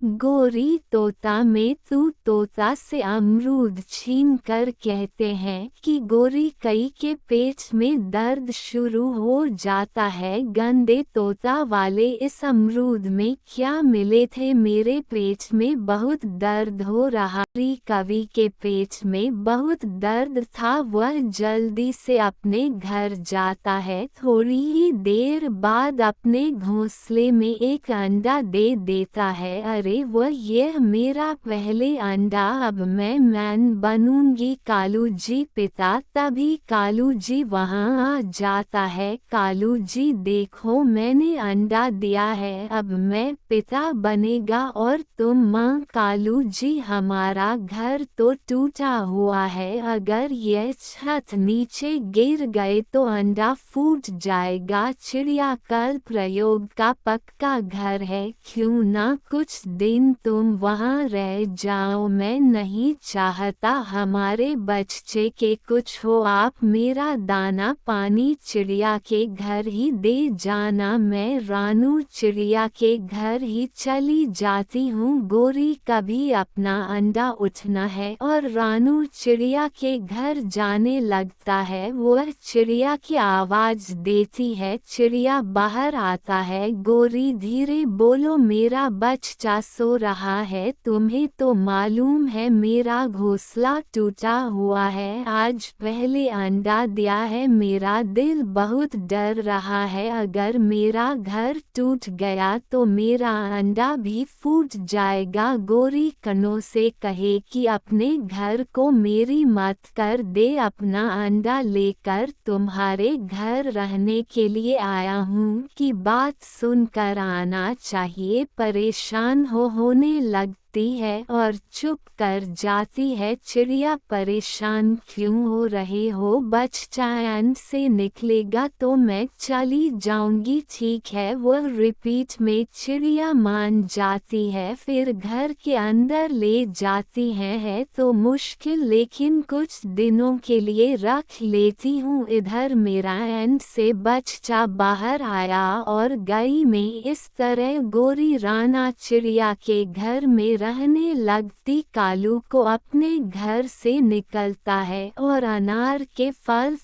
गोरी तोता में तू तोता से अमरूद छीन कर कहते हैं कि गोरी कई के पेट में दर्द शुरू हो जाता है। गंदे तोता वाले इस अमरूद में क्या मिले थे, मेरे पेट में बहुत दर्द हो रहा। कवि के पेट में बहुत दर्द था, वह जल्दी से अपने घर जाता है। थोड़ी ही देर बाद अपने घोंसले में एक अंडा दे देता है। अरे वह यह मेरा पहले अंडा, अब मैं मैन बनूंगी। कालू जी पिता, तभी कालू जी वहाँ आ जाता है। कालू जी देखो, मैंने अंडा दिया है, अब मैं पिता बनेगा और तुम माँ। कालू जी हमारा घर तो टूटा हुआ है, अगर यह छत नीचे गिर गए तो अंडा फूट जाएगा। चिड़िया कल प्रयोग का पक्का घर है, क्यों ना कुछ दिन तुम वहाँ रह जाओ। मैं नहीं चाहता हमारे बच्चे के कुछ हो, आप मेरा दाना पानी चिड़िया के घर ही दे जाना। मैं रानू चिड़िया के घर ही चली जाती हूँ। गोरी कभी अपना अंडा उठना है और रानू चिड़िया के घर जाने लगता है। वह चिड़िया की आवाज़ देती है, चिड़िया बाहर आता है। गोरी धीरे बोलो, मेरा बच्चा सो रहा है, तुम्हें तो मालूम है मेरा घोंसला टूटा हुआ है, आज पहले अंडा दिया है, मेरा दिल बहुत डर रहा है। अगर मेरा घर टूट गया तो मेरा अंडा भी फूट जाएगा। गोरी कनों से कहे कि अपने घर को मेरी मत कर दे, अपना अंडा लेकर तुम्हारे घर रहने के लिए आया हूँ कि बात सुनकर आना चाहिए। परेशान होने लगती है और चुप कर जाती है। चिड़िया परेशान क्यों हो रहे हो, बच्चा अंड से निकलेगा तो मैं चली जाऊंगी, ठीक है। वह रिपीट में चिड़िया मान जाती है, फिर घर के अंदर ले जाती है तो मुश्किल, लेकिन कुछ दिनों के लिए रख लेती हूँ। इधर मेरा एंड से बच्चा बाहर आया और गई में इस तरह गोरी राना चिड़िया के घर में रहने लगती। कालू को अपने घर से निकलता है और अनार के फल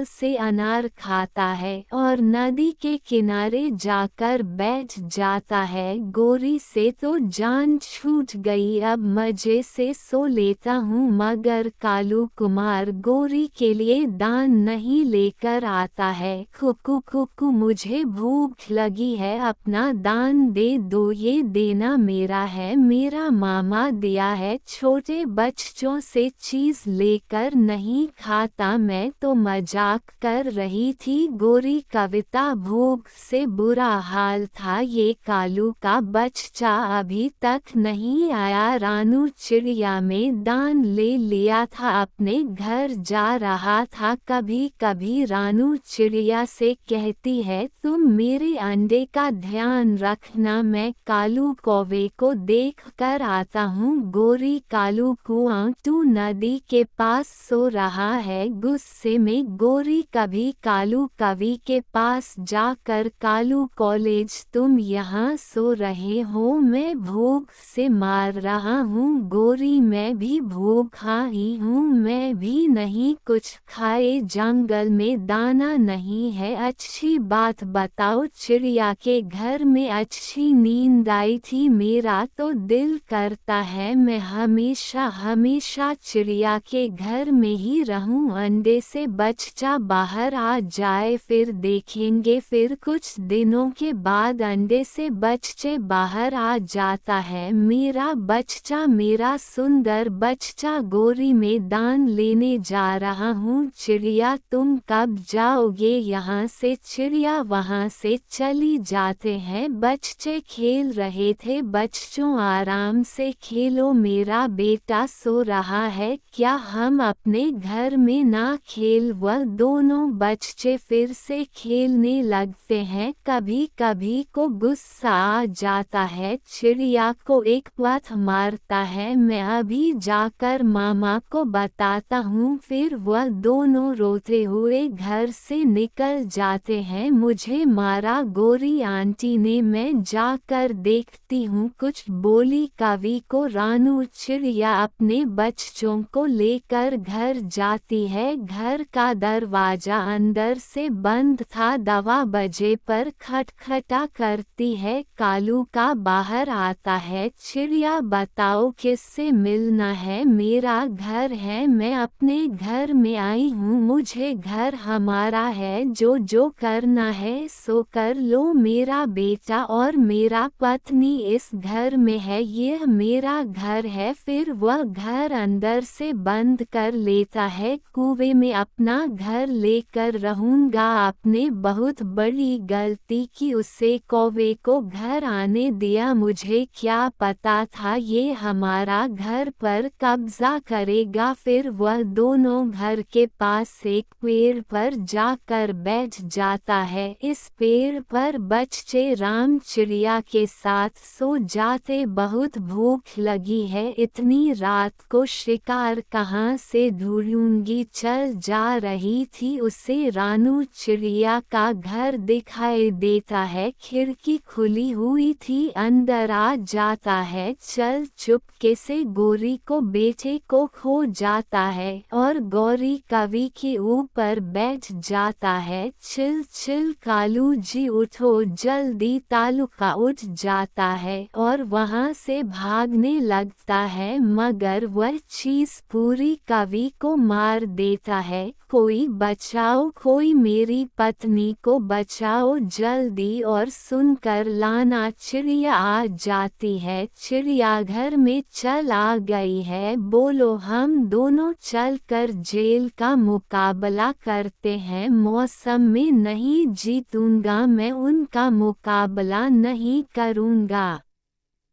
से अनार खाता है और नदी के किनारे जाकर बैठ जाता है। गोरी से तो जान छूट गई, अब मजे से सो लेता हूँ। मगर कालू कुमार गोरी के लिए दान नहीं लेकर आता है। कुकू कुकू, मुझे भूख लगी है, अपना दान दे दो, ये देना मेरा है, मेरा मामा दिया है। छोटे बच्चों से चीज लेकर नहीं खाता, मैं तो मजाक कर रही थी। गोरी कविता, भूख से बुरा हाल था, ये कालू का बच्चा अभी तक नहीं आया। रानू चिड़िया में दान ले लिया था, अपने घर जा रहा था। कभी कभी रानू चिड़िया से कहती है, तुम मेरे अंडे का ध्यान रखना, मैं कालू कौवे को देख कर आता हूँ। गोरी कालू कुआं तू नदी के पास सो रहा है। गुस्से में गोरी कभी कालू कवि के पास जाकर, कालू कॉलेज तुम यहाँ सो रहे हो, मैं भूख से मार रहा हूँ। गोरी मैं भी भूखा ही हूँ, मैं भी नहीं कुछ खाए, जंगल में दाना नहीं है, अच्छी बात बताओ। चिड़िया के घर में अच्छी नींद आई थी, मेरा तो दिल करता है मैं हमेशा हमेशा चिड़िया के घर में ही रहूं। अंडे से बच्चा बाहर आ जाए फिर देखेंगे। फिर कुछ दिनों के बाद अंडे से बच्चे बाहर आ जाता है। मेरा बच्चा, मेरा सुंदर बच्चा, गोरी में दान लेने जा रहा हूँ। चिड़िया तुम कब जाओगे यहाँ से। चिड़िया वहाँ से चली जाते हैं। बच्चे खेल रहे थे, बच्चों आराम से खेलो, मेरा बेटा सो रहा है, क्या हम अपने घर में ना खेल। वह दोनों बच्चे फिर से खेलने लगते हैं। कभी कभी को गुस्सा आ जाता है, चिड़िया को एक पथ मारता है, मैं अभी जाकर मामा को बताता हूँ। फिर वह दोनों रोते हुए घर से निकल जाते हैं। मुझे मारा गोरी आंटी ने, मैं जाकर देखती हूँ कुछ बोली। कवि को रानू चिड़िया अपने बच्चों को लेकर घर जाती है। घर का दरवाजा अंदर से बंद था। दवा बजे पर खटखटा करती है। कालू का बाहर आता है। चिड़िया बताओ किससे मिलना है। मेरा घर है, मैं अपने घर में आई हूँ, मुझे घर हमारा है, जो जो करना है सो कर लो। मेरा बेटा और मेरा पत्नी इस घर में है, यह मेरा घर है। फिर वह घर अंदर से बंद कर लेता है। कुएं में अपना घर लेकर रहूंगा। आपने बहुत बड़ी गलती की, उसे कौवे को घर आने दिया। मुझे क्या पता था ये हमारा घर पर कब्जा करेगा। फिर वह दोनों घर के पास एक पेड़ पर जाकर बैठ जाता है। इस पेड़ पर बच्चे राम चिड़िया के साथ सो जाते। बहुत भूख लगी है, इतनी रात को शिकार कहाँ से ढूंढूंगी। चल जा रही थी, उसे रानू चिड़िया का घर दिखाई देता है। खिड़की खुली हुई थी, अंदर आ जाता है। चल चुपके से गोरी को बेटे को खो जाता है और गौरी कवि के ऊपर बैठ जाता है। चिल चिल कालू जी उठो जल्दी। तालुका उठ जाता है और वहाँ से भागने लगता है, मगर वह चीज पूरी कवि को मार देता है। कोई बचाओ, कोई मेरी पत्नी को बचाओ जल्दी। और सुनकर लाना चिड़िया आ जाती है। चिड़ियाघर में चल आ गई है, बोलो हम दोनों चल कर जेल का मुकाबला करते हैं। मौसम में नहीं जीतूंगा मैं, उनका मुकाबला नहीं करूंगा,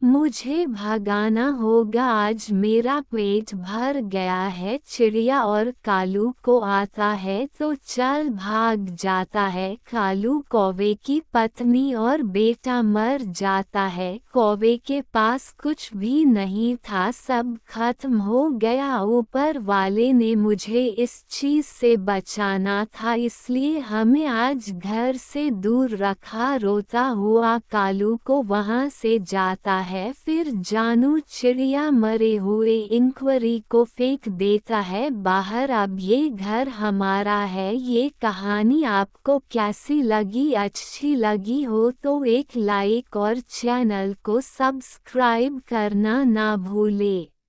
मुझे भगाना होगा। आज मेरा पेट भर गया है। चिड़िया और कालू को आता है तो चल भाग जाता है। कालू कौवे की पत्नी और बेटा मर जाता है। कौवे के पास कुछ भी नहीं था, सब खत्म हो गया। ऊपर वाले ने मुझे इस चीज से बचाना था, इसलिए हमें आज घर से दूर रखा। रोता हुआ कालू को वहां से जाता है। फिर जानू चिड़िया मरे हुए इंक्वायरी को फेंक देता है बाहर। अब ये घर हमारा है। ये कहानी आपको कैसी लगी? अच्छी लगी हो तो एक लाइक और चैनल को सब्सक्राइब करना ना भूले।